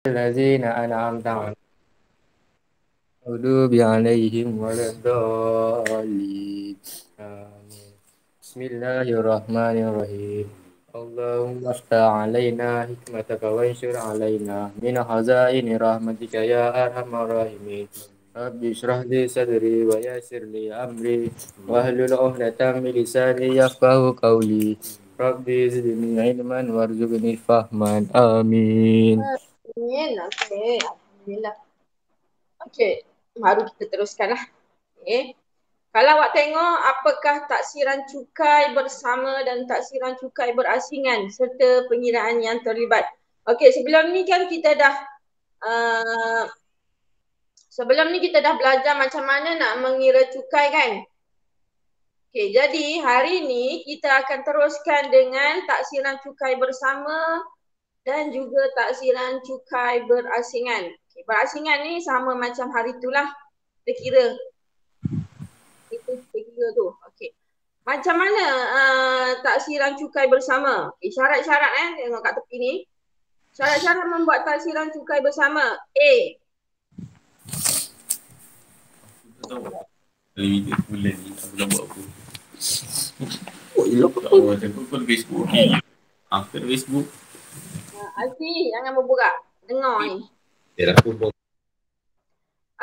الذين أنعمت المغضوب عليهم ولا الضالين آمين. بسم الله الرحمن الرحيم. اللهم افتح علينا حكمتك وانشر علينا من خزائن رحمتك يا أرحم الراحمين. رب اشرح لي صدري ويسر لي أمري واحلل عقدة من لساني يفقهوا قولي. رب زدني علما وارزقني فهما آمين. Amin. Okey. Alhamdulillah. Okey. Baru kita teruskanlah. Okey. Kalau awak tengok apakah taksiran cukai bersama dan taksiran cukai berasingan serta pengiraan yang terlibat. Okey, sebelum ni kita dah belajar macam mana nak mengira cukai kan? Okey, jadi hari ni kita akan teruskan dengan taksiran cukai bersama dan juga taksiran cukai berasingan. Okay, berasingan ni sama macam hari itulah. Kita kira. Kita kira tu. Okey. Macam mana taksiran cukai bersama? Okay, syarat-syarat tengok kat tepi ni. Syarat-syarat membuat taksiran cukai bersama. A. Limited bulan ni aku dah buat apa? Oh, elok Tak tahu macam aku pun Facebook. Aku ada Facebook. Alfi, jangan berburak. Dengar ni. Ya aku buat.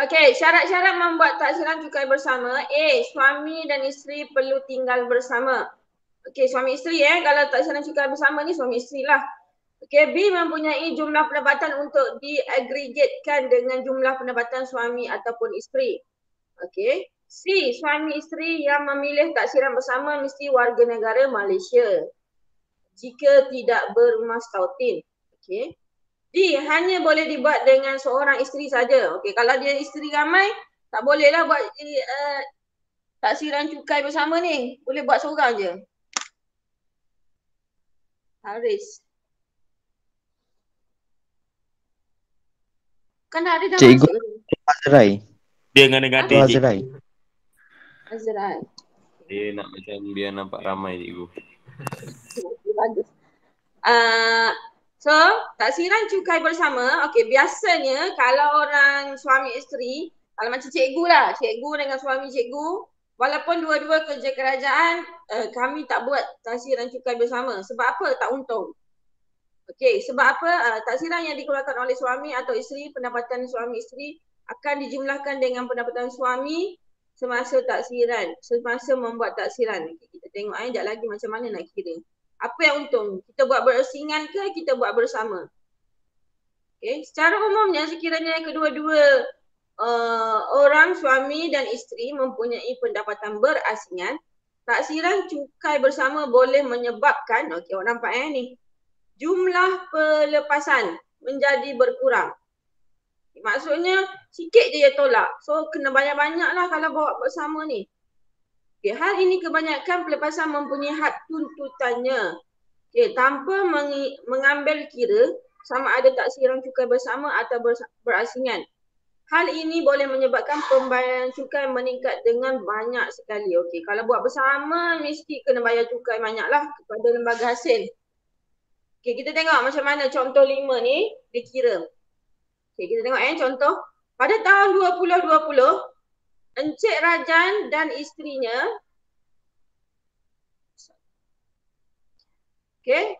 Okey, syarat-syarat membuat taksiran cukai bersama. A. Suami dan isteri perlu tinggal bersama. Okey, suami isteri kalau taksiran cukai bersama ni suami isteri lah. Okey, B. Mempunyai jumlah pendapatan untuk diagregatkan dengan jumlah pendapatan suami ataupun isteri. Okey. C. Suami isteri yang memilih taksiran bersama mesti warga negara Malaysia jika tidak bermastautin. Okey. D. Hanya boleh dibuat dengan seorang isteri saja. Okey, kalau dia isteri ramai, tak bolehlah buat taksiran cukai bersama ni. Boleh buat seorang je. Haris. Kan Haris dah Cikgu masuk. Azrai. Dia dengan Cikgu Azrai. Azrai. Dia nak macam biar nampak ramai cikgu. Bagus. So, taksiran cukai bersama, okey, biasanya kalau orang suami isteri, kalau macam cikgu lah, cikgu dengan suami cikgu, walaupun dua-dua kerja kerajaan, kami tak buat taksiran cukai bersama. Sebab apa? Tak untung. Okey, sebab apa? Taksiran yang dikeluarkan oleh suami atau isteri, pendapatan suami isteri akan dijumlahkan dengan pendapatan suami semasa taksiran, semasa membuat taksiran. Okay, kita tengok sekejap lagi macam mana nak kira. Apa yang untung? Kita buat berasingan ke kita buat bersama? Okay. Secara umumnya sekiranya kedua-dua orang suami dan isteri mempunyai pendapatan berasingan, taksiran cukai bersama boleh menyebabkan, okey, awak nampak ni, jumlah pelepasan menjadi berkurang. Maksudnya sikit je dia tolak. So kena banyak-banyak lah kalau bawa bersama ni. Okay, hal ini kebanyakan pelepasan mempunyai had tuntutannya. Okay, tanpa mengambil kira sama ada taksiran cukai bersama atau berasingan. Hal ini boleh menyebabkan pembayaran cukai meningkat dengan banyak sekali. Okey, kalau buat bersama mesti kena bayar cukai banyaklah kepada lembaga hasil. Okey, kita tengok macam mana contoh 5 ni dikira. Okey, kita tengok contoh. Pada tahun 2020, Encik Rajan dan isterinya,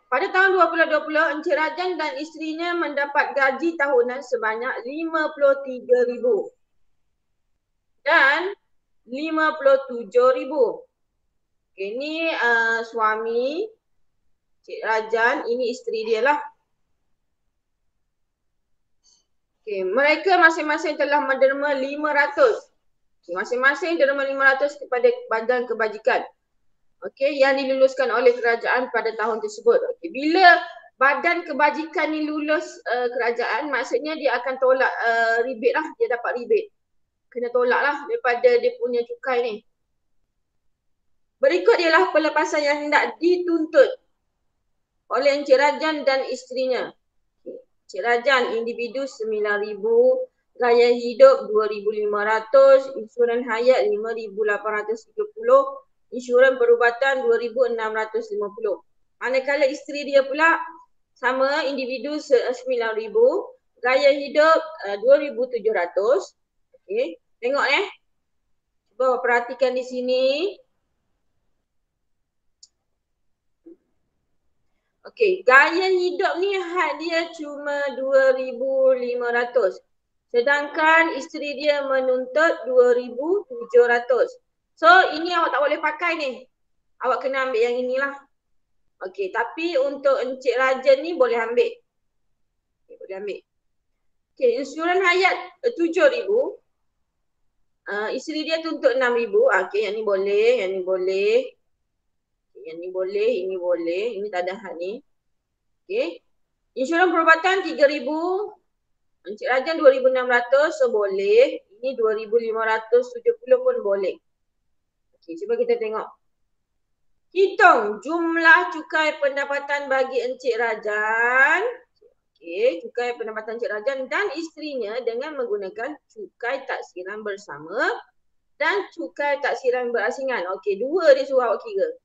pada tahun 2020, Encik Rajan dan isterinya mendapat gaji tahunan sebanyak 53,000 dan 57,000. Ini suami Encik Rajan, ini isteri dia lah. Mereka masing-masing telah menderma 500. Masing-masing derma 500 kepada badan kebajikan. Yang diluluskan oleh kerajaan pada tahun tersebut. Bila badan kebajikan ni lulus kerajaan, maksudnya dia akan tolak rebate lah, dia dapat rebate. Kena tolak lah daripada dia punya cukai ni. Berikut ialah pelepasan yang hendak dituntut oleh Encik Rajan dan isterinya. Encik Rajan individu 9,000, gaya hidup 2,500, insurans hayat 5,830, insurans perubatan 2,650. Manakala isteri dia pula sama individu 9,000, gaya hidup 2,700. Okey, tengok cuba perhatikan di sini. Okey, gaya hidup ni had dia cuma 2,500. Sedangkan isteri dia menuntut 2,700. So ini awak tak boleh pakai ni. Awak kena ambil yang inilah. Okey, tapi untuk Encik Rajan ni boleh ambil. Okay, boleh ambil. Okey, insurans hayat 7,000. Isteri dia tuntut 6,000. Okey, yang ni boleh, yang ni boleh. Yang ni boleh, ini boleh. Ini tak ada had ni. Okey. Insurans perubatan 3,000. Encik Rajan 2,600, so boleh. Ini 2,570 pun boleh. Okey, cuba kita tengok. Hitung jumlah cukai pendapatan bagi Encik Rajan. Okey, cukai pendapatan Encik Rajan dan isterinya dengan menggunakan cukai taksiran bersama dan cukai taksiran berasingan. Okey, dua dia suruh awak kira.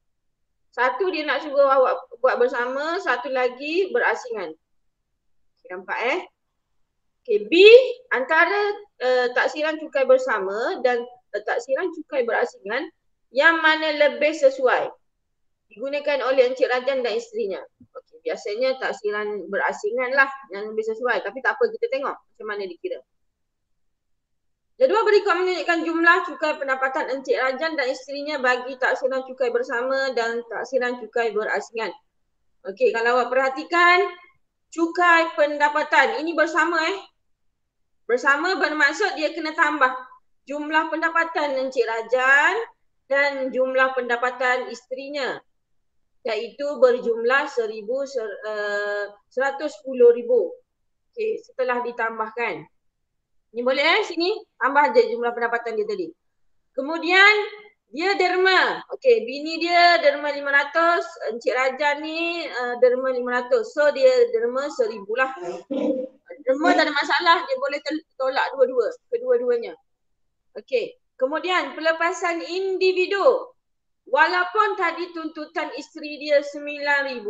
Satu dia nak suruh awak buat bersama, satu lagi berasingan. Okay, nampak Okay, B antara taksiran cukai bersama dan taksiran cukai berasingan yang mana lebih sesuai digunakan oleh Encik Rajan dan isterinya. Okay, biasanya taksiran berasingan lah yang lebih sesuai, tapi tak apa, kita tengok macam mana dikira. Jadual berikut menunjukkan jumlah cukai pendapatan Encik Rajan dan isterinya bagi taksiran cukai bersama dan taksiran cukai berasingan. Okey, kalau awak perhatikan cukai pendapatan ini bersama Bersama bermaksud dia kena tambah jumlah pendapatan Encik Rajan dan jumlah pendapatan isterinya, iaitu berjumlah 110,000. Okey, setelah ditambahkan. Ni boleh sini tambah je jumlah pendapatan dia tadi. Kemudian dia derma. Okey, bini dia derma 500, Encik Rajan ni derma 500. So dia derma 1,000 lah. Derma tak ada masalah, dia boleh tolak kedua-duanya. Okey, kemudian pelepasan individu. Walaupun tadi tuntutan isteri dia 9,000,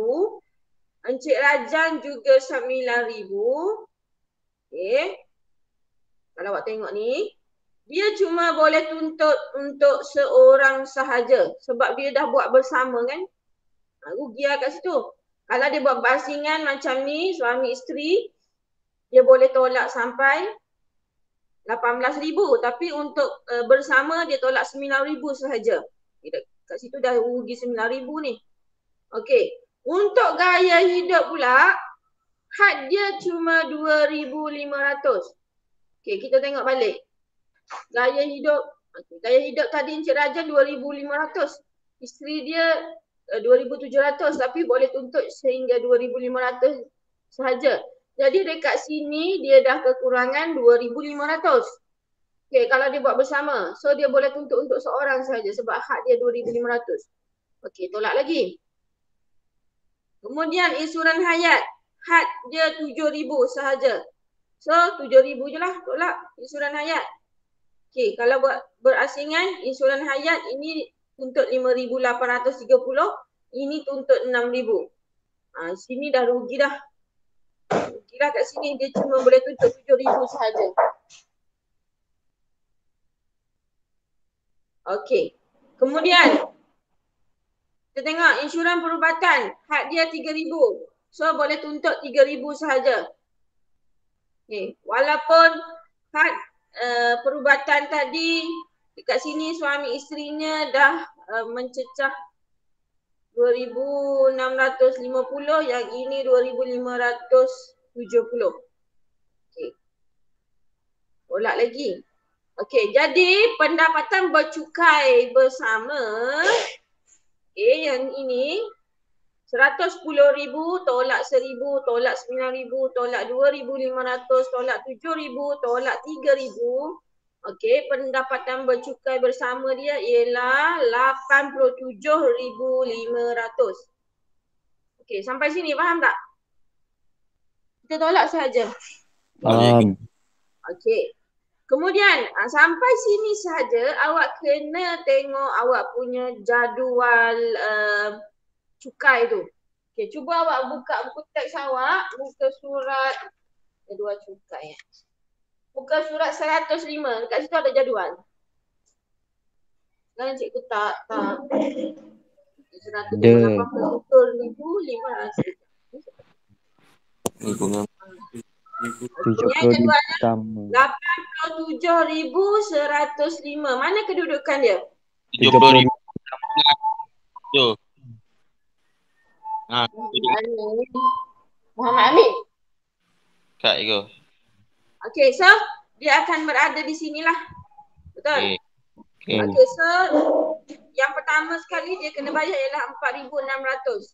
Encik Rajan juga 9,000. Okey. Kalau awak tengok ni, dia cuma boleh tuntut untuk seorang sahaja sebab dia dah buat bersama kan. Rugi lah kat situ. Kalau dia buat berasingan macam ni, suami isteri, dia boleh tolak sampai 18,000. Tapi untuk bersama dia tolak 9,000 sahaja. Kat situ dah rugi 9,000 ni. Okey. Untuk gaya hidup pula, had dia cuma 2,500. Okey, kita tengok balik. Gaya hidup. Gaya hidup tadi Encik Rajan 2,500. Isteri dia 2,700 tapi boleh tuntut sehingga 2,500 sahaja. Jadi dekat sini dia dah kekurangan 2,500. Okey, kalau dia buat bersama. So dia boleh tuntut untuk seorang sahaja sebab had dia 2,500. Okey, tolak lagi. Kemudian insurans hayat. Had dia 7,000 sahaja. So 7,000 je lah tolak insurans hayat. Okey, kalau buat berasingan, insurans hayat ini tuntut 5,830, ini tuntut 6,000. Sini dah rugi dah. Rugi lah kat sini, dia cuma boleh tuntut 7,000 sahaja. Okey, kemudian kita tengok insurans perubatan, had dia 3,000. So boleh tuntut 3,000 sahaja. Okay. Walaupun had perubatan tadi dekat sini suami isterinya dah mencecah 2,650, yang ini 2,570. Okey. Tolak lagi. Okey, jadi pendapatan bercukai bersama yang ini 110,000 tolak 1,000 tolak 9,000 tolak 2,500 tolak 7,000 tolak 3,000. Okey, pendapatan bercukai bersama dia ialah 87,500. Okey, sampai sini faham tak? Kita tolak saja. Faham. Okey. Kemudian sampai sini saja awak kena tengok awak punya jadual cukai tu. Okey, cuba awak buka buku teks awak, buka surat kedua cukai. Buka surat 105. Dekat situ ada jadual. Sekarang cikgu tak. 187,500. Yang kedua 87,105. Mana kedudukan dia? 70,000. Tu. Muhammad Amin. Kak Ego. Okay, so dia akan berada di sinilah. Betul? Okay. Okay, so yang pertama sekali dia kena bayar ialah 4,600.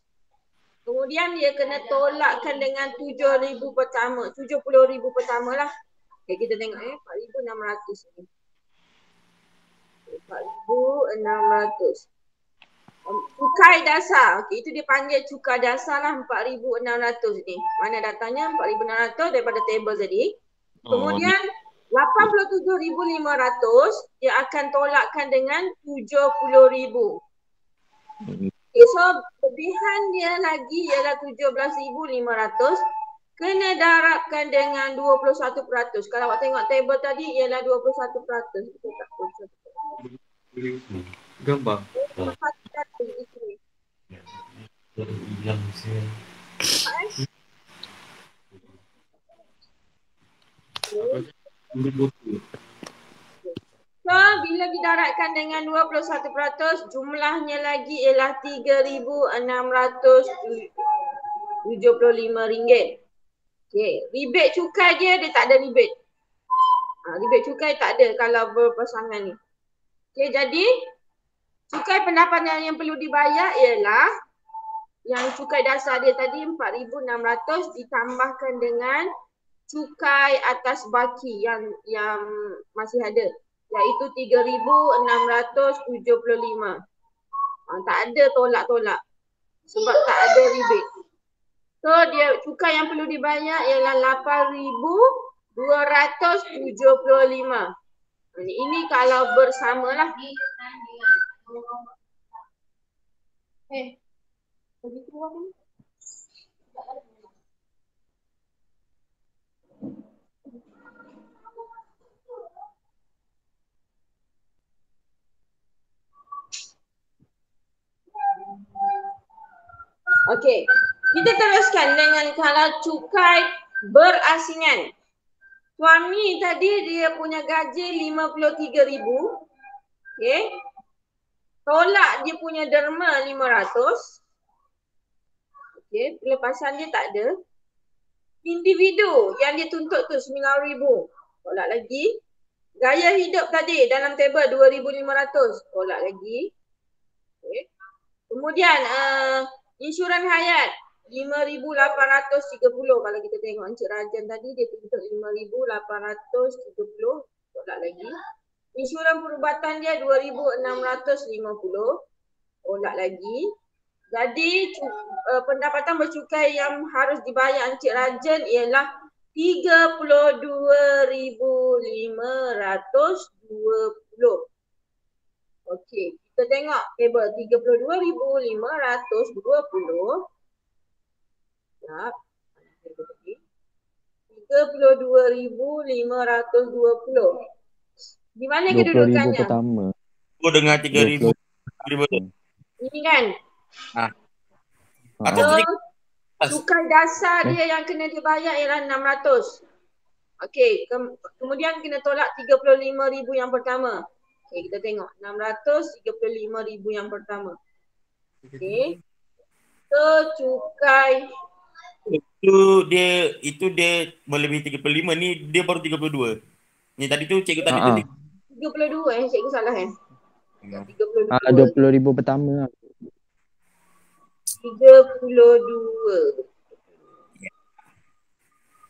Kemudian dia kena tolakkan dengan 7,000 pertama. 70,000 pertama lah. Okay, kita tengok 4,600 ni. 4,600. Cukai dasar. Okay, itu dia panggil cukai dasar lah 4,600 ni. Mana datanya 4,600 daripada table tadi. Kemudian 87,500 dia akan tolakkan dengan 70,000. Okay, so lebihan dia lagi ialah 17,500. Kena darabkan dengan 21%. Kalau awak tengok table tadi ialah 21%. Kita tak 21%. Gambar. So, bila didaratkan dengan 21%, jumlahnya lagi ialah RM3,675. Okay, rebate cukai dia tak ada rebate. Rebate cukai tak ada kalau berpasangan ni. Okay, jadi cukai pendapatan yang perlu dibayar ialah yang cukai dasar dia tadi 4,600 ditambahkan dengan cukai atas baki yang masih ada, iaitu 3,675. Tak ada tolak-tolak sebab tak ada rebate. So dia cukai yang perlu dibayar ialah 8,275. Ini kalau bersamalah. Pergi keluar ni. Okey, kita teruskan dengan kalau cukai berasingan. Suami tadi dia punya gaji 53,000. Okey. Tolak dia punya derma 500. Okey, pelepasan dia tak ada. Individu yang dia tuntut tu 9,000. Tolak lagi. Gaya hidup tadi dalam table 2,500. Tolak lagi. Okey. Kemudian insuran hayat 5,830. Kalau kita tengok Encik Rajan tadi dia tuntut 5,830. Tolak lagi. Insuran perubatan dia 2,650. Tolak lagi. Jadi pendapatan bercukai yang harus dibayar Encik Rajan ialah 32,520. Okey, kita tengok table 32,520. Sekejap. 32,520. Di mana kedudukannya? 20,000 pertama. Aku dengar 3,000. Ini kan? Atas So, tu cukai dasar dia yang kena dibayar ialah 600. Okey, kemudian kena tolak 35,000 yang pertama. Okey, kita tengok 600, 35,000 yang pertama. Okey. So, cukai itu dia melebihi 35, ni dia baru 32. Ni tadi tu cikgu tadi tu 32 cikgu salah 32. 20,000 pertama. 32.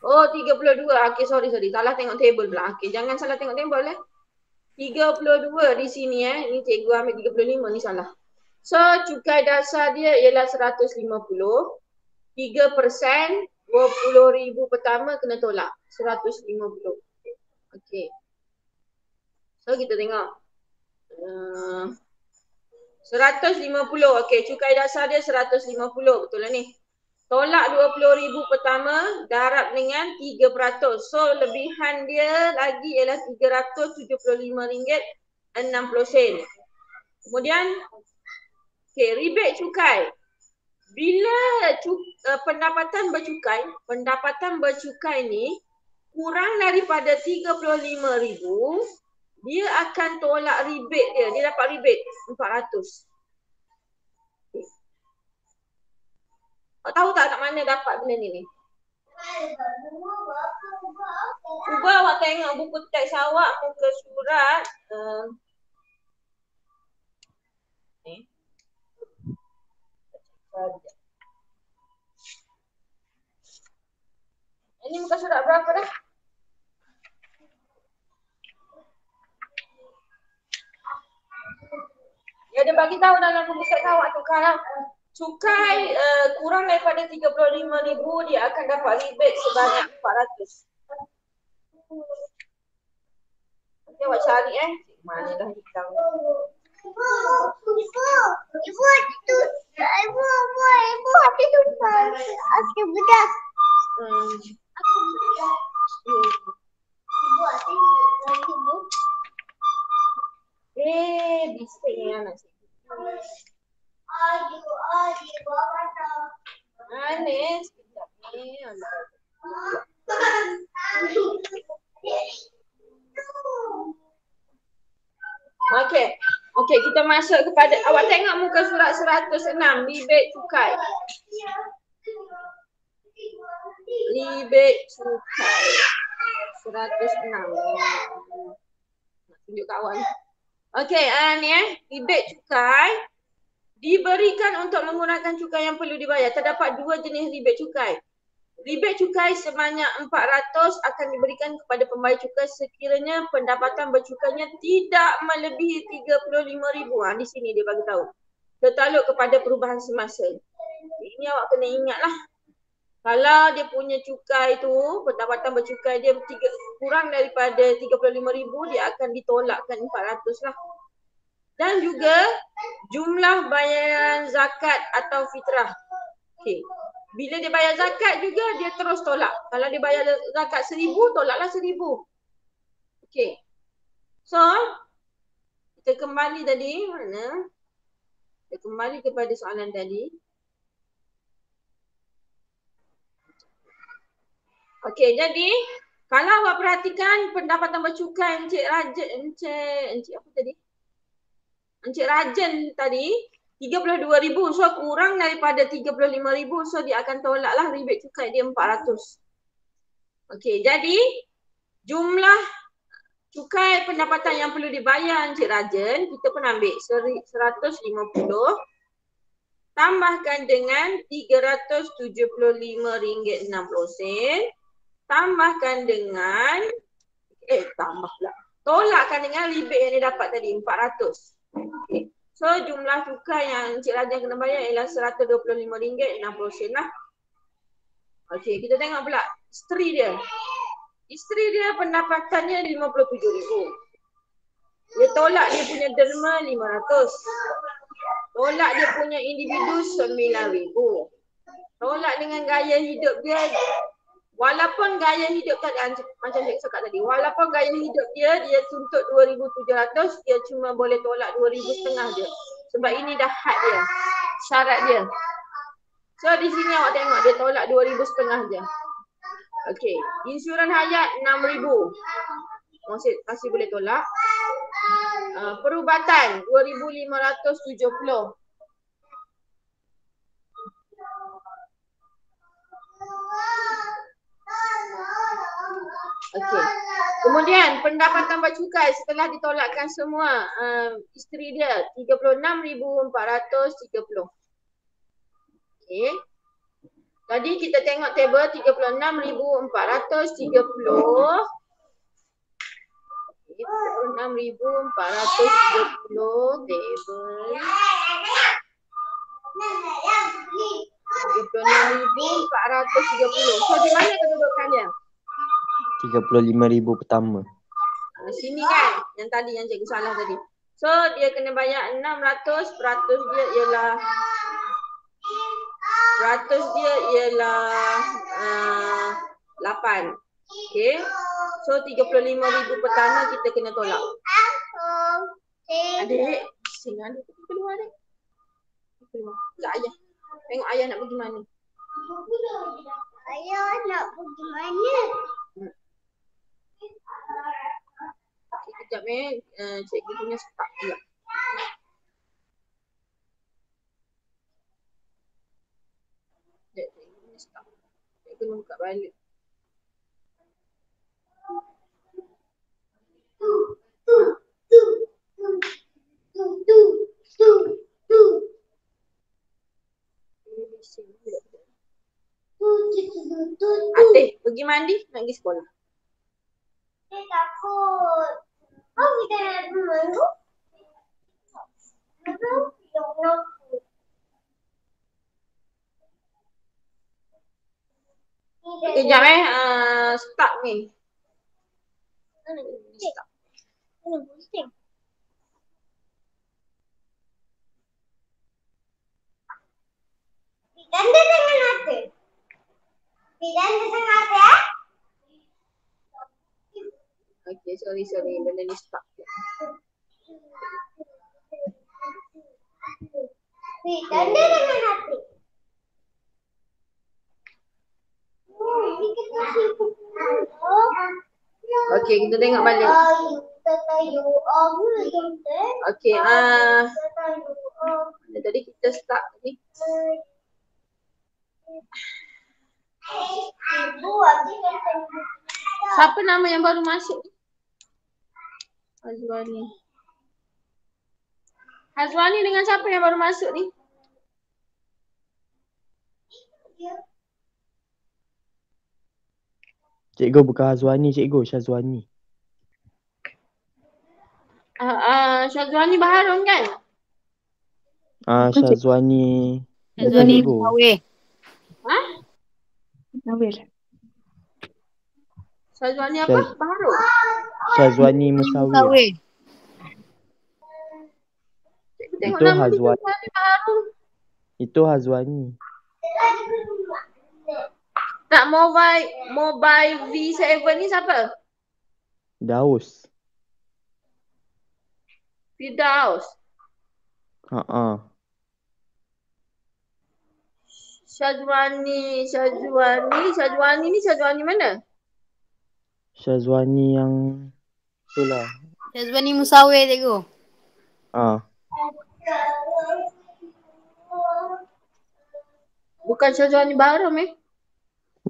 Oh, 32. Okey, sorry. Salah tengok table pula. Okey, jangan salah tengok table 32 di sini Ni cikgu ambil 35 ni salah. So, cukai dasar dia ialah 150. 3%, 20,000 pertama kena tolak. 150. Okey. So, kita tengok. 150. Okey, cukai dasar dia 150. Betul lah ni. Tolak 20,000 pertama, darab dengan 3%. So lebihan dia lagi ialah RM375.60. Kemudian, okay, rebate cukai. Bila pendapatan bercukai ni kurang daripada 35,000, dia akan tolak rebate dia. Dia dapat rebate 400. Awak tahu tak kat mana dapat benda ni? Cuba awak tengok buku teks awak muka surat ni. Ini muka surat berapa dah? Dia bagi tahu dalam buku teks awak tu, kalau cukai kurang daripada 35,000, dia akan dapat rebate sebanyak 400. Nanti awak cari mana dah hitam. Ibu, apa tu? Aku budak. Bisik ni anak saya. Aneh, sekejap ni. Okey, kita masuk kepada, awak tengok muka surat 106, rebate cukai. Rebate cukai 106. Nak tunjuk kat awak ni. Okey, ni rebate cukai diberikan untuk menggunakan cukai yang perlu dibayar. Terdapat dua jenis rebate cukai. Rebate cukai sebanyak 400 akan diberikan kepada pembayar cukai sekiranya pendapatan bercukainya tidak melebihi 35,000. Di sini dia bagi tahu. Tertaluk kepada perubahan semasa. Ini awak kena ingat lah. Kalau dia punya cukai tu, pendapatan bercukai dia kurang daripada 35,000, dia akan ditolakkan 400 lah. Dan juga jumlah bayaran zakat atau fitrah. Okey. Bila dia bayar zakat juga, dia terus tolak. Kalau dia bayar zakat 1,000, tolaklah 1,000. Okey. So, kita kembali tadi, mana? Kita kembali kepada soalan tadi. Okey, jadi kalau awak perhatikan pendapatan bercukai Encik Rajan tadi 32,000, so kurang daripada 35,000, so dia akan tolaklah rebate cukai dia 400. Okey, jadi jumlah cukai pendapatan yang perlu dibayar Encik Rajan, kita pun ambil 150 tambahkan dengan RM375.60, tambahkan dengan tolakkan dengan rebate yang dia dapat tadi 400. Okey. So jumlah cukai yang Encik Rajan kena bayar ialah RM125.60 lah. Okey, kita tengok pula isteri dia. Isteri dia pendapatannya 57,000. Dia tolak dia punya derma 500. Tolak dia punya individu 9,000. Tolak dengan gaya hidup dia. Walaupun gaya hidup tadi, macam saya cakap tadi, walaupun gaya hidup dia tuntut 2,700, dia cuma boleh tolak 2,500 je. Sebab ini dah had dia, syarat dia. So di sini awak tengok dia tolak 2,500 je. Okey, insuran hayat 6,000. Masih boleh tolak. Perubatan 2,570. Okey. Kemudian pendapatan bercukai setelah ditolakkan semua isteri dia 36,430. Okey. Tadi kita tengok table 36,430. 36,430 table 36,430. So di mana kedudukan dia? 35,000 pertama. Sini kan, yang tadi yang cikgu salah tadi. So dia kena bayar 600, peratus dia ialah Ratus dia ialah 8. Okay. So 35,000 pertama kita kena tolak. Adik, sini adik pergi keluar adik. Keluar. Sekejap ayah. Tengok ayah nak pergi mana. Ayah nak pergi mana? Okay, kejap cikgu punya start pula. Cikgu punya start. Cikgu kena buka balik. Atih, pergi mandi, nak pergi sekolah. Saya takut. Oh, kita nak pergi mana? Kejap start ni. Start. Ganda dengan hati. Ganda dengan hati ya. Okay, sorry. Benda ni start. Ganda dengan hati. Okay, kita tengok balik. Okay, tadi kita start ni. Siapa nama yang baru masuk ni? Hazwani dengan siapa yang baru masuk ni? Cikgu bukan Hazwani, cikgu Syazwani. Syazwani Baharun kan? Syazwani. Syazwani Cikgu. Musawir. Ha? Musawir. Syazwani apa? Baharun? Syazwani Musawir. Musawir. Tengok Itu nama dia Hazwani. Syazwani Baharun. Itu Hazwani. Tak mobile V7 ni siapa? Daus. Firdaus. Syazwani ni Syazwani mana? Syazwani yang itulah. Syazwani Musawir cikgu. Bukan Syazwani Baharum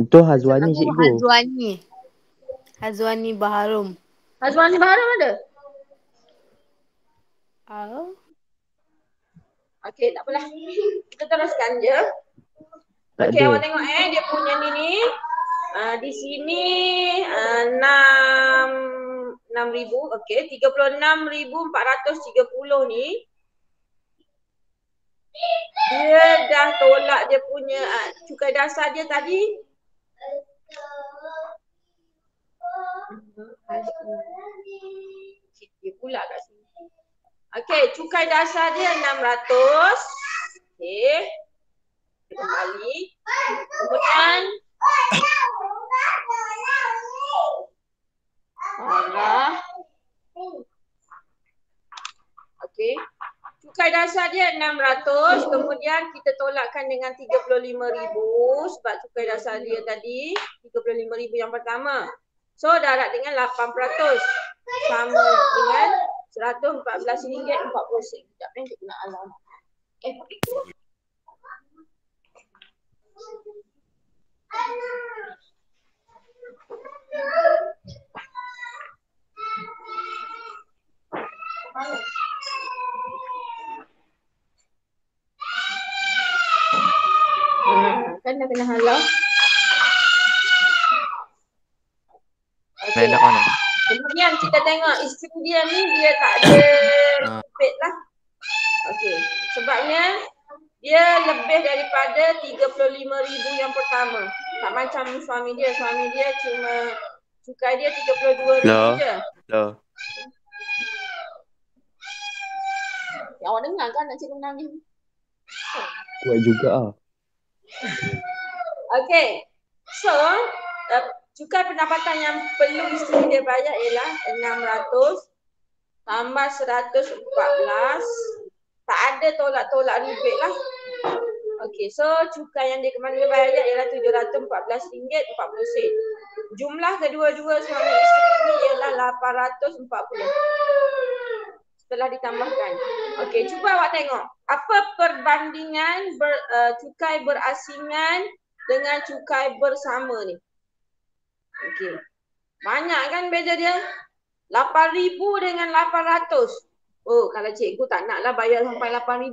Itu Hazwani cikgu. Hazwani Baharum. Hazwani Baharum ada? Okey, tak apalah. Kita teruskan je. Tak Okey, ada. awak tengok dia punya ni. Di sini 6,000. Okey, 36,430 ni. Dia dah tolak dia punya cukai dasar dia tadi. Dia pula kat sini. Okey, cukai dasar dia 600. Okey. Kembali. Kemudian okey. Cukai dasar dia 600, kemudian kita tolakkan dengan 35,000 sebab cukai dasar dia tadi 35,000 yang pertama. So darab dengan 8%. Sama dengan RM114.40. Sekejap kita nak alam. Kan dah kena halau. Nak mana? Kemudian kita tengok isteri dia ni dia tak ada repeat lah. Okey. Sebabnya dia lebih daripada 35,000 yang pertama. Tak macam suami dia. Suami dia cuma cukai dia 32,000 je. Awak dengar kan nak cikgu menangis? Kuat juga Okey. So, cukai pendapatan yang perlu isteri dia bayar ialah 600 tambah 114. Tak ada tolak-tolak rebate lah. Okey, so cukai yang dia kena bayar ialah RM714.40. Jumlah kedua-dua suami isteri ni ialah 840. Setelah ditambahkan. Okey, cuba awak tengok. Apa perbandingan cukai berasingan dengan cukai bersama ni? Okey. Banyak kan beza dia? 8,000 dengan 800. Oh, kalau cikgu tak naklah bayar sampai 8,000.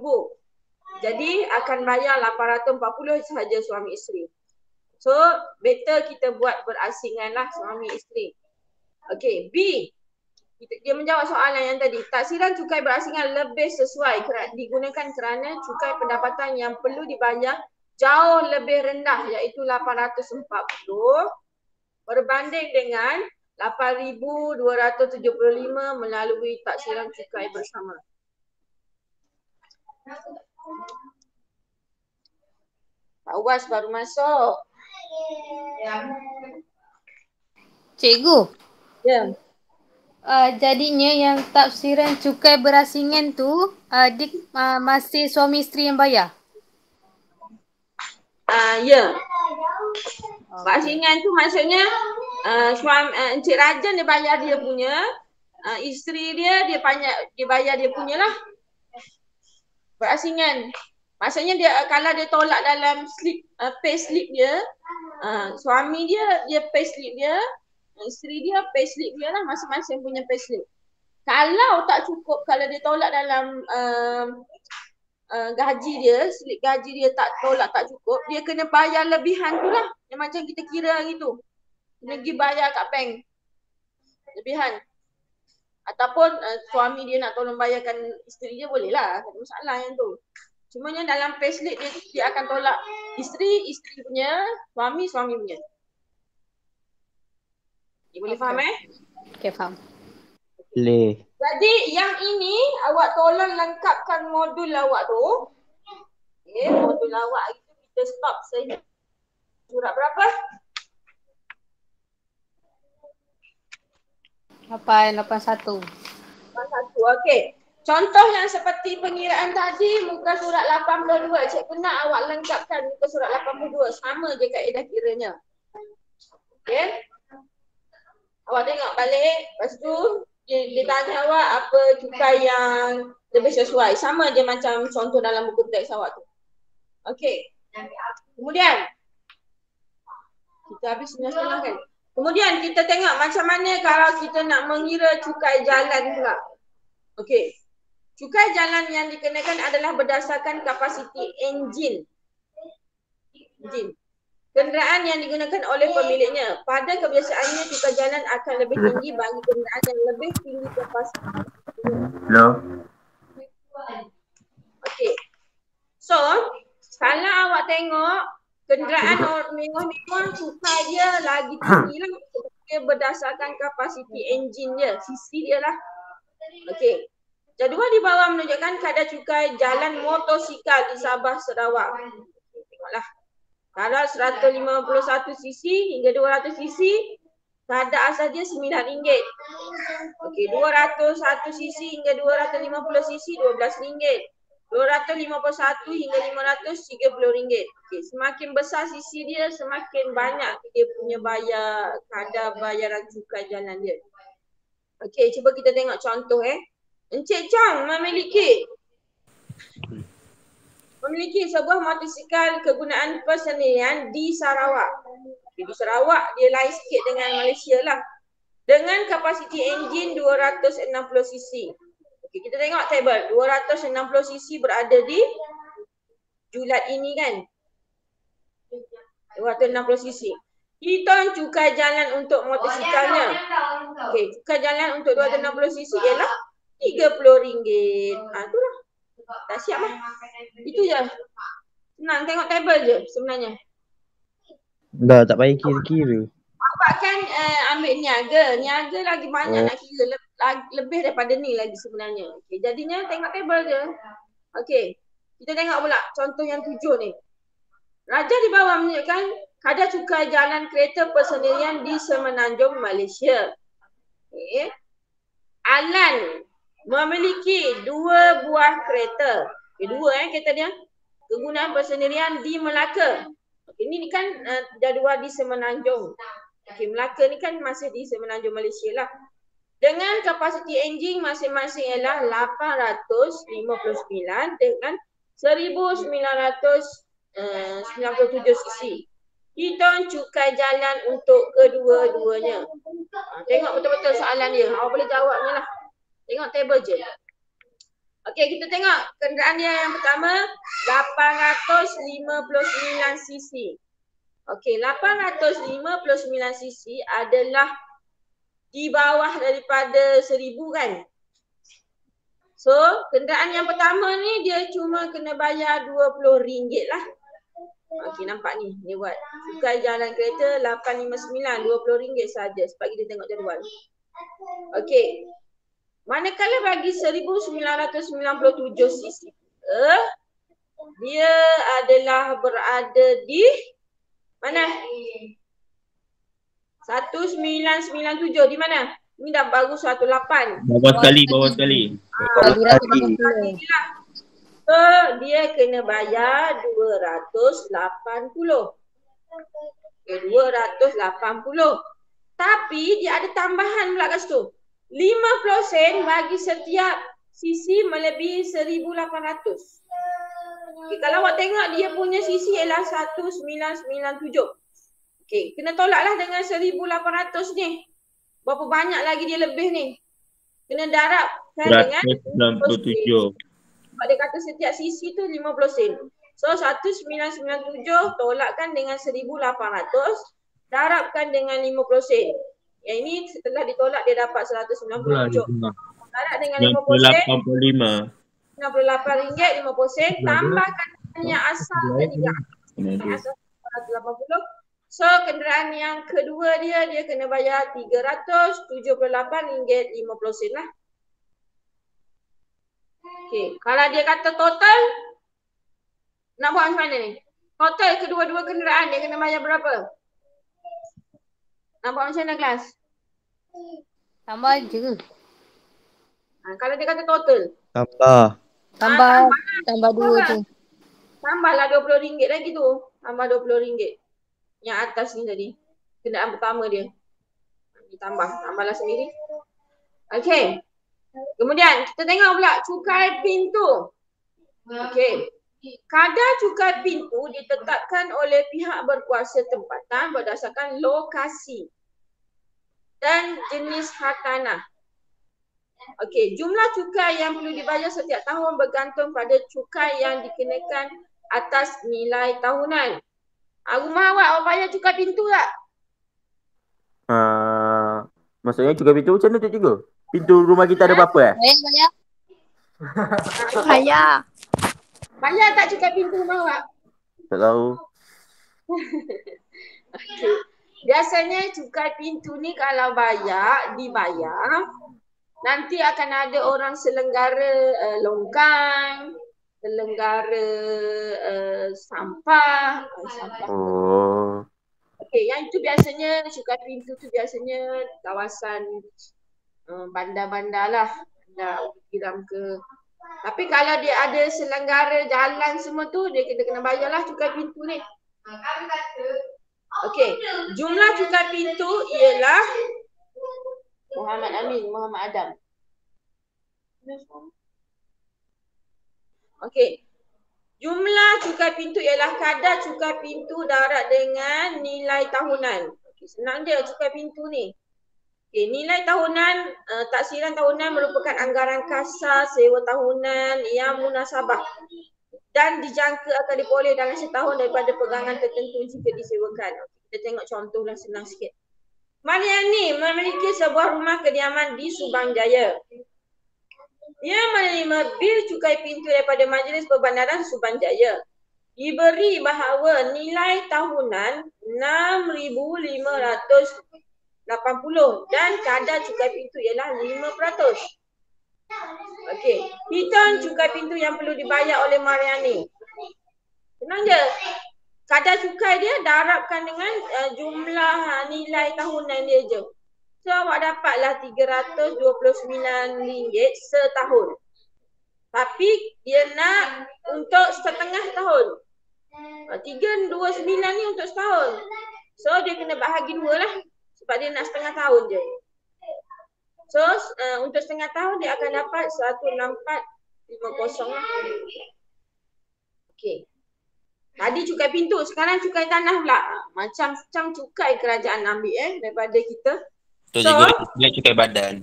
Jadi akan bayar 840 sahaja suami isteri. So, better kita buat berasingan lah suami isteri. Okey, B. Dia menjawab soalan yang tadi. Taksiran cukai berasingan lebih sesuai digunakan kerana cukai pendapatan yang perlu dibayar jauh lebih rendah iaitu 840 berbanding dengan 8,275 melalui taksiran cukai bersama. Pak Uwas baru masuk. Cikgu, Ya. jadinya yang tafsiran cukai berasingan tu masih suami isteri yang bayar? Ya. Berasingan tu maksudnya Encik Rajan dia bayar dia punya, isteri dia bayar dia punya lah. Berasingan. Maksudnya dia kalau dia tolak dalam pay slip dia, suami dia pay slip dia, isteri dia pay slip dia lah, masing-masing punya pay slip. Kalau tak cukup, kalau dia tolak dalam gaji dia, slip gaji dia tak cukup, dia kena bayar lebihan tu lah. Yang macam kita kira gitu. Kena pergi bayar kat bank. Lebihan. Ataupun suami dia nak tolong bayarkan isteri dia, boleh lah. Tak ada masalah yang tu. Cumanya dalam payslip dia akan tolak isteri punya, suami punya. Okay, boleh faham Okay, faham. Boleh. Jadi yang ini awak tolong lengkapkan modul awak tu. Okay, modul awak itu kita stop surat berapa? 881. Okey. Contoh yang seperti pengiraan tadi, muka surat 82. Cikgu nak awak lengkapkan muka surat 82. Sama je kaedah kiranya. Okey. Awak tengok balik. Lepas tu, dia tanya awak apa cukai yang lebih sesuai. Sama je macam contoh dalam buku teks awak tu. Okey. Kemudian, kita habis 9:30 kan? Kemudian kita tengok macam mana kalau kita nak mengira cukai jalan pula. Okey. Cukai jalan yang dikenakan adalah berdasarkan kapasiti enjin. Kenderaan yang digunakan oleh pemiliknya. Pada kebiasaannya cukai jalan akan lebih tinggi bagi kenderaan yang lebih tinggi kapasiti. Hello. Okey. So, kalau awak tengok kenderaan mewah-mewah cukai dia lagi tinggi lah. Dia berdasarkan kapasiti enjin dia, sisi dia lah. Okey. Jadual di bawah menunjukkan kadar cukai jalan motosikal di Sabah Sarawak. Tengoklah. Kalau 151 cc hingga 200 cc, kadar asal dia RM9. Okey, 201 cc hingga 250 cc RM12. 251 hingga 500 RM30. Okey, semakin besar cc dia, semakin banyak dia punya kadar bayaran cukai jalan dia. Okey, cuba kita tengok contoh Encik Chang memiliki sebuah motosikal kegunaan persendirian di Sarawak. Di Sarawak dia lain sikit dengan Malaysia lah. Dengan kapasiti enjin 260 cc. Okey, kita tengok table. 260 cc berada di julat ini kan. 260 cc. Hitung cukai jalan untuk motosikalnya. Okey, cukai jalan untuk 260 cc ialah RM30. Itulah. Dah siap lah. Itu je. Senang tengok table je sebenarnya. Dah tak payah kira-kira. Awak kan ambil niaga. Niaga lagi banyak nak kira. Lebih daripada ni lagi sebenarnya. Okay, jadinya tengok table je. Okey. Kita tengok pula contoh yang 7 ni. Raja di bawah menunjukkan kadar cukai jalan kereta persendirian di Semenanjung Malaysia. Okay. Alan memiliki 2 buah kereta. Okay, 2 kereta dia. Kegunaan persendirian di Melaka. Okay, ini kan jadual di Semenanjung. Okay, Melaka ni kan masih di Semenanjung Malaysia lah. Dengan kapasiti enjin masing-masing ialah 859 dengan 1997 cc. Hitung cukai jalan untuk kedua-duanya. Tengok betul-betul soalan dia. Awak boleh jawabnya lah. Tengok table je. Okey, kita tengok kenderaan dia yang pertama 859 cc. Okey, 859 cc adalah di bawah daripada 1000 kan. So, kenderaan yang pertama ni dia cuma kena bayar RM20 lah. Okey, nampak ni. Dia buat cukai jalan kereta 859, RM20 saja sebab kita tengok jadual. Okey. Manakala bagi 1997 cc, dia adalah berada di mana? 1997 di mana? Ini dah baru 18. Bawah sekali. So, dia kena bayar 280. Okay, 280. Tapi dia ada tambahan pula kat situ. 50 sen bagi setiap sisi melebihi 1800. Okay, kalau awak tengok dia punya sisi ialah 1997. Okey, kena tolaklah dengan 1800 ni. Berapa banyak lagi dia lebih ni? Kena darabkan dengan 197. Sebab dia kata setiap sisi tu 50 sen. So 1997 tolakkan dengan 1800, darabkan dengan 50 sen. Yang ini setelah ditolak dia dapat 197. Darab dengan 50 sen. 85. RM68 50 sen. Tambahkan yang asal tadi kan. Asal 180. So kenderaan yang kedua dia kena bayar RM378.50 lah. Okey, kalau dia kata total nak buat macam mana ni? Total kedua-dua kenderaan dia kena bayar berapa? Nak buat macam mana kelas? Tambah je. Kalau dia kata total. Tambah. Tambah 2 tu. Tambahlah RM20 lagi tu. Tambah RM20. Yang atas ni tadi. Kenderaan pertama dia. Tambahlah sendiri. Okey. Kemudian kita tengok pula cukai pintu. Okey. Kadar cukai pintu ditetapkan oleh pihak berkuasa tempatan berdasarkan lokasi dan jenis hak tanah. Okey, jumlah cukai yang perlu dibayar setiap tahun bergantung pada cukai yang dikenakan atas nilai tahunan. Rumah awak bayar cukai pintu tak? Maksudnya cukai pintu macam mana tu cikgu? Pintu rumah kita ada berapa Bayar. Bayar. Bayar tak cukai pintu rumah awak? Tak tahu. Okey. Biasanya cukai pintu ni kalau dibayar, nanti akan ada orang selenggara longkang, selenggara sampah. Oh. Okey, yang itu biasanya cukai pintu tu biasanya kawasan bandar-bandar lah. Bandar Kiram ke. Tapi kalau dia ada selenggara jalan semua tu, dia kena bayarlah cukai pintu ni. Okey, jumlah cukai pintu ialah Muhammad Amin, Muhammad Adam. Okey. Jumlah cukai pintu ialah kadar cukai pintu darat dengan nilai tahunan. Okay, senang dia cukai pintu ni. Okay, nilai tahunan, taksiran tahunan merupakan anggaran kasar sewa tahunan yang munasabah dan dijangka akan diperoleh dalam setahun daripada pegangan tertentu jika disewakan. Kita tengok contohlah senang sikit. Mariani memiliki sebuah rumah kediaman di Subang Jaya. Dia menerima bil cukai pintu daripada Majlis Perbandaran Subang Jaya. Diberi bahawa nilai tahunan RM6,580 dan kadar cukai pintu ialah 5%. Okey, hitung cukai pintu yang perlu dibayar oleh Mariani. Senang je. kadar cukai dia darabkan dengan jumlah nilai tahunan dia je. So awak dapatlah RM329 setahun. Tapi dia nak untuk setengah tahun. 329 ni untuk setahun. So dia kena bahagi dua lah. Sebab dia nak setengah tahun je. So untuk setengah tahun dia akan dapat 16450 lah. Okey. Tadi cukai pintu, sekarang cukai tanah pula. Macam cukai kerajaan ambil daripada kita. Betul So, juga, dia cukai badan.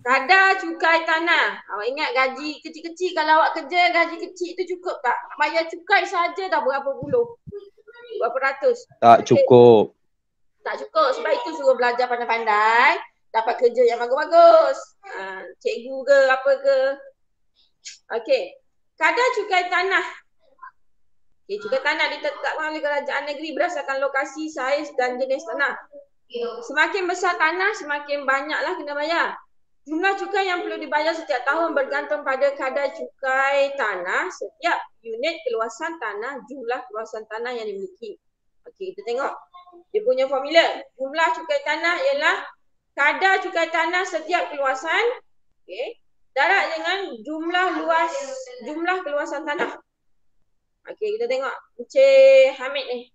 Kadar cukai tanah. Awak ingat gaji kecil-kecil, kalau awak kerja gaji kecil tu cukup tak? Bayar cukai saja dah berapa puluh? Berapa ratus? Tak cukup. Tak cukup. Sebab itu suruh belajar pandai-pandai. Dapat kerja yang bagus-bagus. Cikgu ke apa ke. Okey. Kadar cukai tanah. Okay, cukai tanah ditetapkan oleh kerajaan negeri berdasarkan lokasi, saiz dan jenis tanah. Semakin besar tanah, semakin banyaklah kena bayar. Jumlah cukai yang perlu dibayar setiap tahun bergantung pada kadar cukai tanah setiap unit keluasan tanah, jumlah keluasan tanah yang dimiliki. Okey, kita tengok. Dia punya formula. Jumlah cukai tanah ialah kadar cukai tanah setiap keluasan, darab dengan jumlah keluasan tanah. Okey, kita tengok Encik Hamid ni.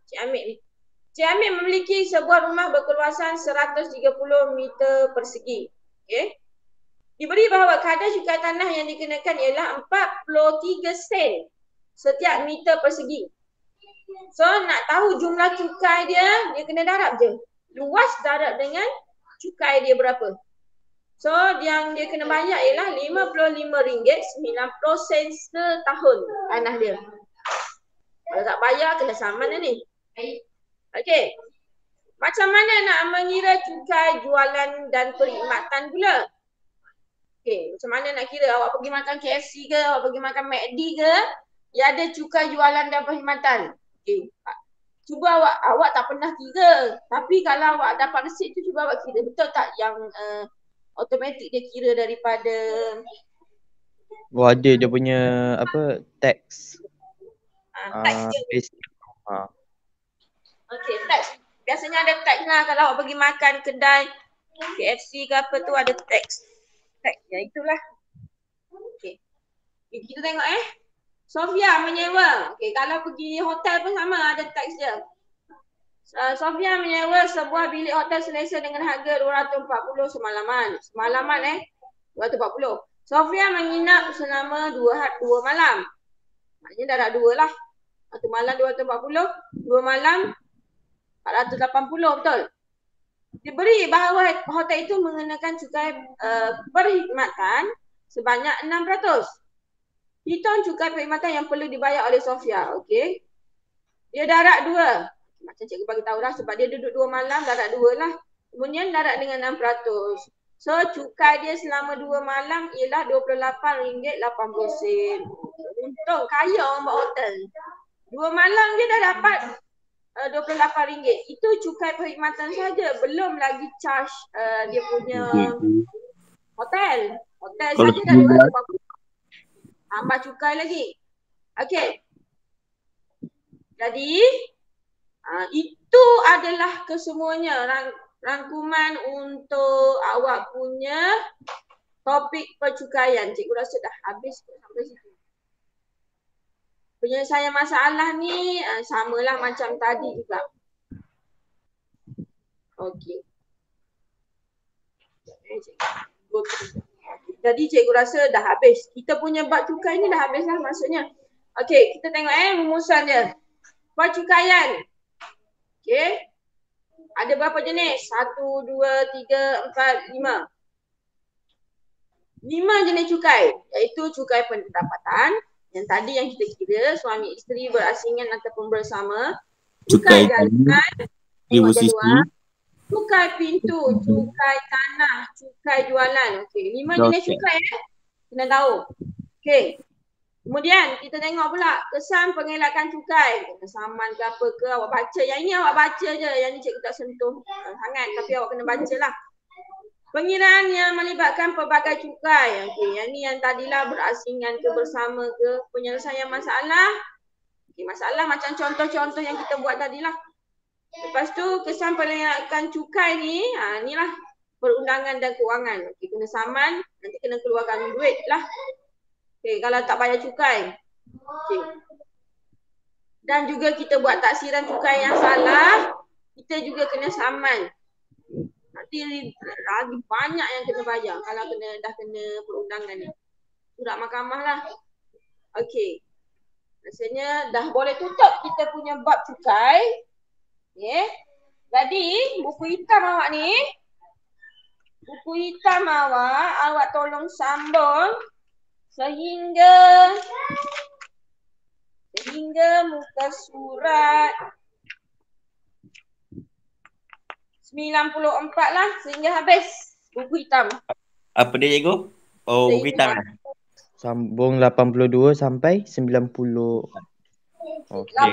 Encik Hamid memiliki sebuah rumah berkeluasan 130 meter persegi. Okey. Diberi bahawa kadar cukai tanah yang dikenakan ialah 43 sen setiap meter persegi. So nak tahu jumlah cukai dia kena darab je. Luas darab dengan cukai dia berapa. So yang dia kena bayar ialah RM55.90 setahun tanah dia. Kalau tak bayar kena saman dah ni. Okey. Macam mana nak mengira cukai jualan dan perkhidmatan pula? Okey, macam mana nak kira? Awak pergi makan KFC ke, awak pergi makan McD ke, dia ada cukai jualan dan perkhidmatan. Okey. Cuba awak tak pernah kira. Tapi kalau awak dapat resit tu cuba awak kira. Betul tak yang automatik dia kira daripada Ada dia punya apa tax. Tax dia. Okey, tax. Biasanya ada tax lah kalau awak pergi makan kedai KFC ke apa tu ada tax. Tax ya itulah. Okey. Kita tengok Sofia menyewa. Okey, kalau pergi hotel pun sama ada tax dia. Sofia menyewa sebuah bilik hotel selesa dengan harga 240 semalaman. Semalaman 240. Sofia menginap selama 2 malam. Maknanya dah ada 2 lah. 1 malam 240, 2 malam 480, betul? Diberi bahawa hotel itu mengenakan cukai perkhidmatan sebanyak 6%. Hitung cukai perkhidmatan yang perlu dibayar oleh Sofia. Okey. Dia darab 2. Macam cikgu bagi tahu dah sebab dia duduk 2 malam darab 2 lah. Kemudian darab dengan 6%. So cukai dia selama 2 malam ialah RM28.80. Untung kaya orang buat hotel. 2 malam dia dah dapat RM28. Itu cukai perkhidmatan saja, belum lagi charge dia punya hotel. Hotel saja dah RM240. Tambah cukai lagi. Okey. Jadi itu adalah kesemuanya rangkuman untuk awak punya topik percukaian. Cikgu rasa dah habis sampai situ. Penyelesaian masalah ni samalah macam tadi juga. Okey. Jadi cikgu rasa dah habis. Kita punya bab cukai ni dah habis lah maksudnya. Okey, kita tengok rumusan dia. Percukaian. Okey. Ada berapa jenis? 1, 2, 3, 4, 5. 5 jenis cukai. Iaitu cukai pendapatan. Yang tadi yang kita kira suami isteri berasingan ataupun bersama. Cukai jalinan. Cukai pintu. Cukai tanah. Cukai jualan. Okey. 5 jenis cukai kena tahu. Okey. Kemudian kita tengok pula kesan pengelakan cukai. Kesaman ke apa ke awak baca. Yang ini awak baca je. Yang ni cikgu tak sentuh sangat. Tapi awak kena baca lah. Pengiraan yang melibatkan pelbagai cukai. Okey, yang ni yang tadilah berasingan ke bersama ke. Penyelesaian masalah Okay, masalah macam contoh-contoh yang kita buat tadi lah. Lepas tu kesan penyelenggaraan cukai ni, ni lah perundangan dan kewangan. Okay, kena saman, nanti kena keluarkan duit lah. Okay, kalau tak bayar cukai. Okay. Dan juga kita buat taksiran cukai yang salah, kita juga kena saman. Nanti lagi banyak yang kena bayar kalau dah kena perundangan ni. Surat mahkamah lah. Okay. Rasanya dah boleh tutup kita punya bab cukai. Okay. Jadi buku hitam awak ni, awak tolong sambung sehingga muka surat 94 lah, sehingga habis buku hitam. Apa dia cikgu? Oh, buku hitam. Sambung 82 sampai 90. Okay. 82,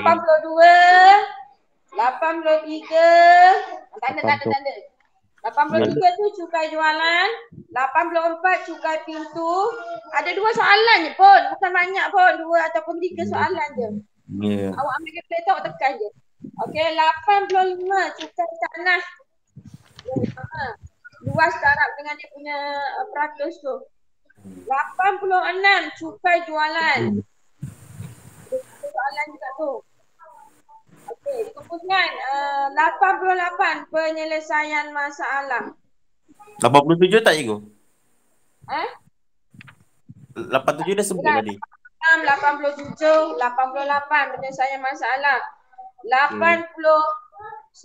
83, tanda. 83 tu cukai jualan, 84 cukai pintu. Ada 2 soalan je pun, bukan banyak pun, 2 ataupun 3 soalan je. Yeah. Awak ambil kalkulator, awak tekan je. Okey, 85 cukai tanah. Luas darab dengan dia punya peratus tu. 86 cukai jualan. Soalan juga tu. Okey, dikumpulkan 88 penyelesaian masalah. 87 tak cikgu? 87 dah sebut tadi. 87, 88 penyelesaian masalah. 89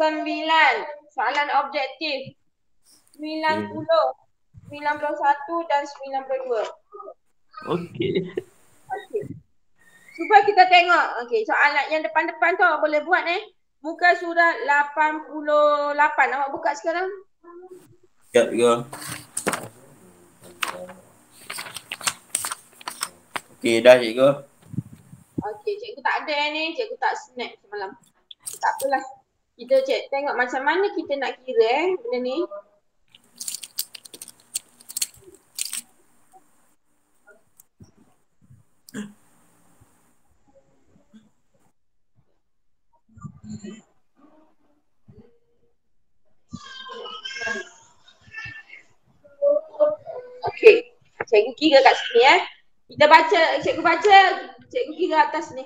soalan objektif. 90, 91 dan 92. Okey. Cuba kita tengok. Okey, soalan yang depan-depan tu awak boleh buat muka surat 88. Awak buka sekarang. Sekejap juga. Okey, dah cikgu. Okey, cikgu tak ada ni. Cikgu tak snap semalam. Tak apalah. Kita tengok macam mana kita nak kira benda ni. Okey, cikgu kira kat sini Kita baca, cikgu kira atas ni.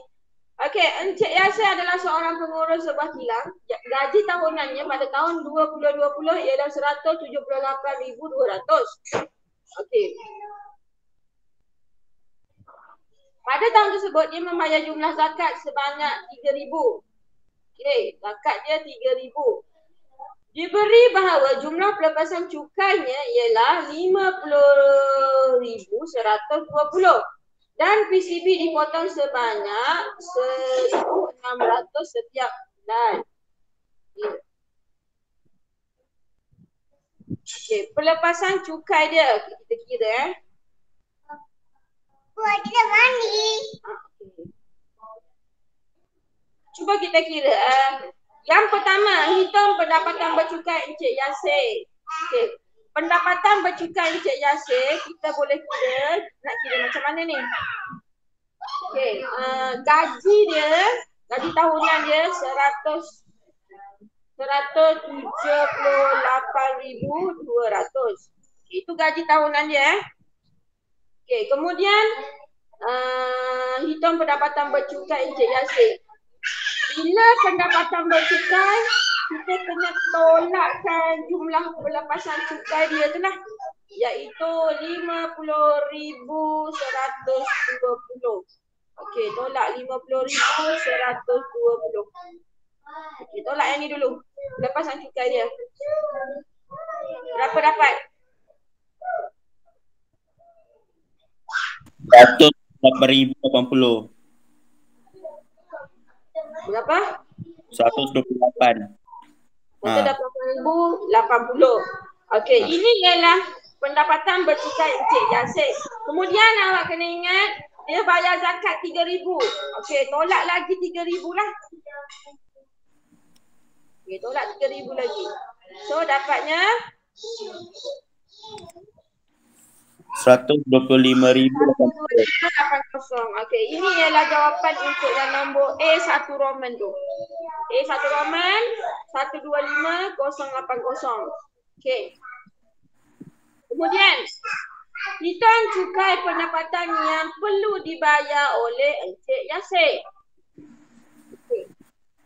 Okey, Encik Yasir adalah seorang pengurus sebuah kilang. Gaji tahunannya pada tahun 2020 ialah 178,200. Okey. Pada tahun tersebut dia membayar jumlah zakat sebanyak 3,000. Okey, zakat dia 3,000. Diberi bahawa jumlah pelepasan cukainya ialah 50,120 dan PCB dipotong sebanyak 1,600 setiap bulan. Okey, pelepasan cukai dia kita kira Buat kita mandi. Cuba kita kira. Yang pertama, hitung pendapatan bercukai Encik Yasir. Okey. Pendapatan bercukai Encik Yasir, kita boleh kira, nak kira macam mana ni? Okey, gaji tahunan dia 178,200. Itu gaji tahunan dia. Okey, kemudian hitung pendapatan bercukai Encik Yasir. Bila pendapatan bercukai, kita kena tolakkan jumlah pelepasan cukai dia tu lah, iaitu 50,120. Okey, tolak 50,120. Okey, tolak yang ni dulu. Pelepasan cukai dia. Berapa dapat? 108,080. Berapa? 128. 108,080. Okey, ini ialah pendapatan bercukai Encik Yasir. Kemudian awak kena ingat dia bayar zakat 3,000. Okey, tolak lagi 3,000 lah. Okey, tolak 3,000 lagi. So dapatnya 125,880. Okey, ini ialah jawapan untuk yang nombor A1 Roman tu. A1 Roman 125,080. Okey. Kemudian hitung cukai pendapatan yang perlu dibayar oleh Encik Yasir. Okay.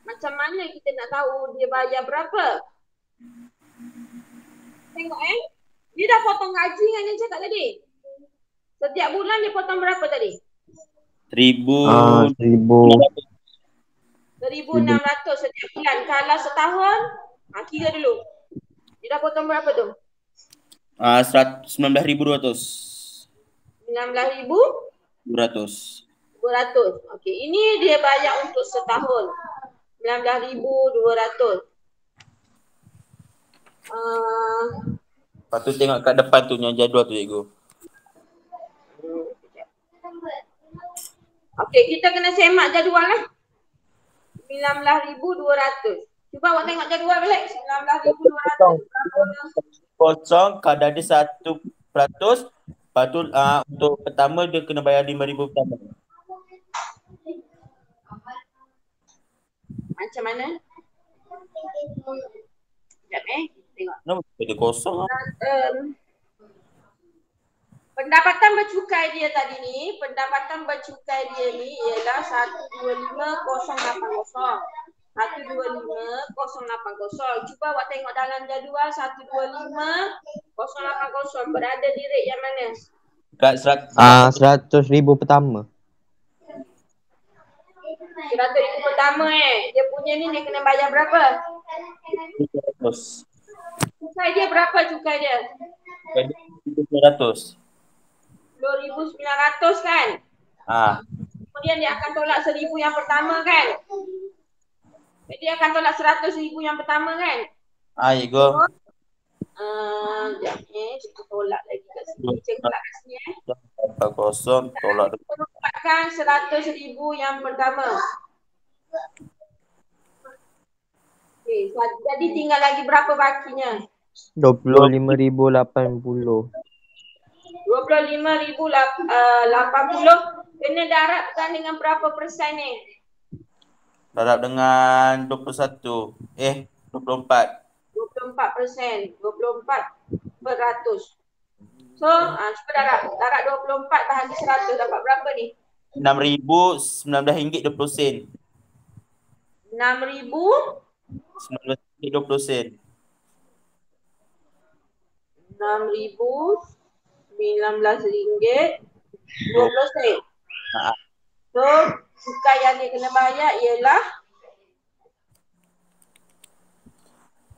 Macam mana kita nak tahu dia bayar berapa? Tengok dia dah potong gaji kan dia cakap tadi. Setiap bulan dia potong berapa tadi? 1,000. 1,600 setiap bulan. Kalau setahun, kira dulu. Dia dah potong berapa tu? 19,200. 19,200. Okey, ini dia bayar untuk setahun. 19,200. Lepas tu tengok kat depan tu yang jadual tu cikgu. Okey, kita kena semak jadual lah. 19,200. Cuba awak tengok jadual balik. 19,200. Kosong kadar dia 1%. Lepas tu untuk pertama dia kena bayar 5,000 pertama. Macam mana? Sekejap tengok. Kenapa dia kosong lah? Pendapatan bercukai dia tadi ni, pendapatan bercukai dia ni ialah 125,080. 125,080. Cuba awak tengok dalam jadual 125,080 berada di rate yang mana? Kat 100,000 pertama. 100,000 pertama Dia punya ni dia kena bayar berapa? 100. Cukai dia berapa cukai dia? 1,900. 10,900 kan? Kemudian dia akan tolak 1,000 yang pertama kan? Dia akan tolak 100,000 yang pertama kan? Cikgu. Sekejap cikgu tolak lagi kat sini. Cikgu tolak kat sini 40 tolak. Tolakkan 100,000 yang pertama. Okay, jadi tinggal lagi berapa bakinya? 25,080. 25,080 kena darabkan dengan berapa persen ni? Darab dengan 21. 24. 24%. 24%. So, cuba darab. Darab 24 bahagi 100 dapat berapa ni? RM6,019.20. 6,019 RM6,019.20. So, cukai yang dia kena bayar ialah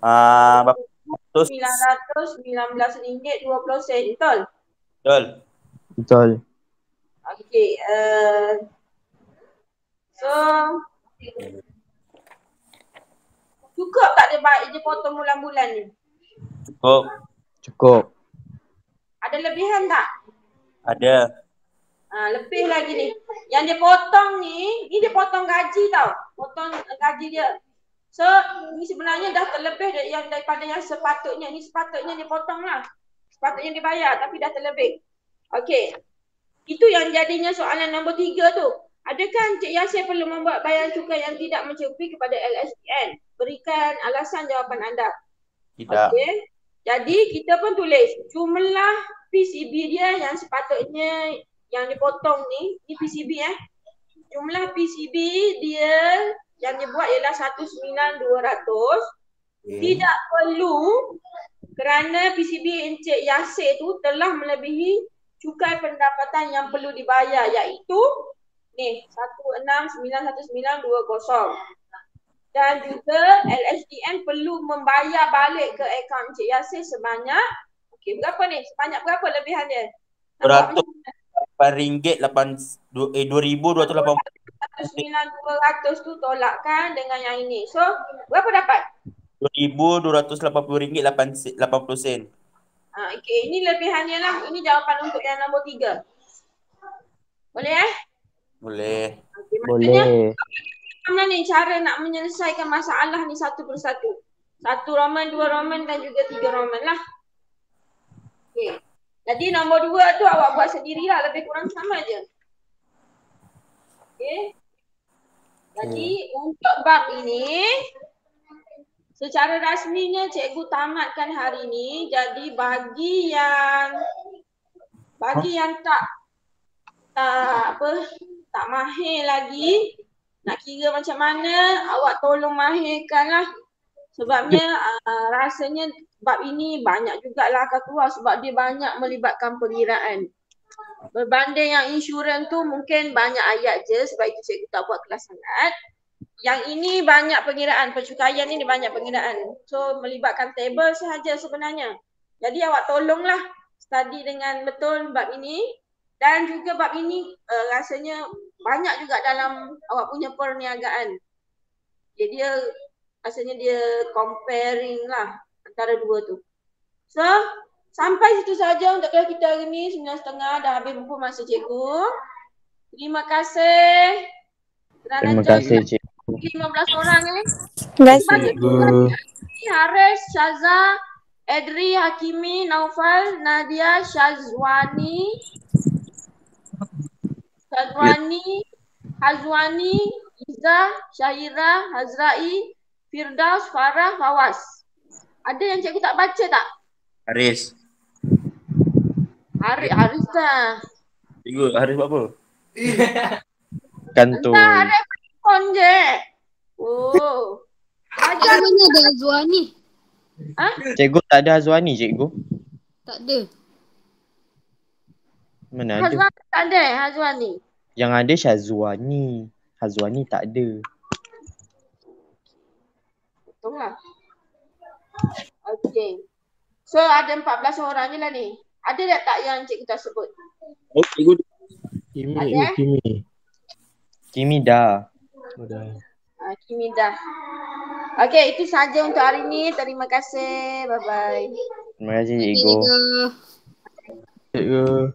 RM919.20. Betul? Betul. Okey. So, cukup tak dia potong bulan-bulan ni? Cukup. Ada lebihan tak? Ada. Lebih lagi ni. Yang dia potong ni dia potong gaji tau. Potong gaji dia. So, ni sebenarnya dah terlebih daripada yang sepatutnya. Ni sepatutnya dia potong lah. Sepatutnya dia bayar tapi dah terlebih. Okey. Itu yang jadinya soalan nombor 3 tu. Adakah Encik Yasir perlu membuat bayaran cukai yang tidak mencukupi kepada LSDN? Berikan alasan jawapan anda. Tidak. Okey. Jadi kita pun tulis jumlah PCB dia yang sepatutnya yang dipotong ni PCB Jumlah PCB dia yang dia buat ialah 19,200. Tidak perlu kerana PCB Encik Yasir tu telah melebihi cukai pendapatan yang perlu dibayar iaitu ni 16,919.20. Dan juga LSDN perlu membayar balik ke akaun Encik Yasir sebanyak berapa ni? Sebanyak berapa lebihan dia? RM2,280. 9,200 tu tolakkan dengan yang ini. So, berapa dapat? RM2,280.80. Okey, ini lebihannya lah. Ini jawapan untuk yang nombor 3. Boleh Boleh. Okay, Boleh. Mana ni cara nak menyelesaikan masalah ni satu persatu? 1 Roman, 2 Roman dan juga 3 Roman lah. Okay. Jadi nombor 2 tu awak buat sendirilah, lebih kurang sama je. Okey. Jadi untuk bab ini secara rasminya cikgu tamatkan hari ini. Jadi bagi yang tak mahir lagi, nak kira macam mana, awak tolong mahirkanlah. Sebabnya rasanya bab ini banyak jugalah akan keluar sebab dia banyak melibatkan pengiraan. Berbanding yang insurans tu mungkin banyak ayat je, sebab itu cikgu tak buat kelas sangat. Yang ini banyak pengiraan, pencukaian ni banyak pengiraan. So melibatkan table sahaja sebenarnya. Jadi awak tolonglah study dengan betul bab ini. Dan juga bab ini rasanya banyak juga dalam awak punya perniagaan. Jadi rasanya dia comparing lah antara dua tu. So sampai situ saja untuk kelas kita hari ni. 9.30 dah habis buku masa cikgu. Terima kasih. Terima kasih cikgu. 15 orang Terima kasih. Haris, Syaza, Edri, Hakimi, Naufal, Nadia, Hazwani, Iza, Syahira, Hazrai, Firdaus, Farah, Fawaz. Ada yang cikgu tak baca tak? Haris. Haris dah. Cikgu, Haris buat apa? Kantor. Entah, Haris telefon je. Oh. Ajar mana ada Azwani? Cikgu tak ada Azwani cikgu. Tak ada. Mana ada? Hazwani tak ada Hazwani. Yang ada Syazwani. Hazwani tak ada. Betul lah. Okay. So ada 14 orang je lah ni. Ada tak yang cikgu tak sebut? Oh, cikgu. Kimi dah. Kimi dah. Okay, itu saja untuk hari ni. Terima kasih. Bye-bye. Terima kasih cikgu. Cikgu.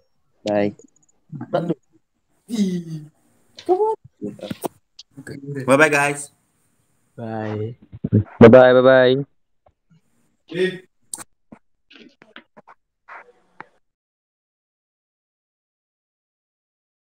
Bye. Bye-bye guys. Bye. Bye-bye. Bye-bye.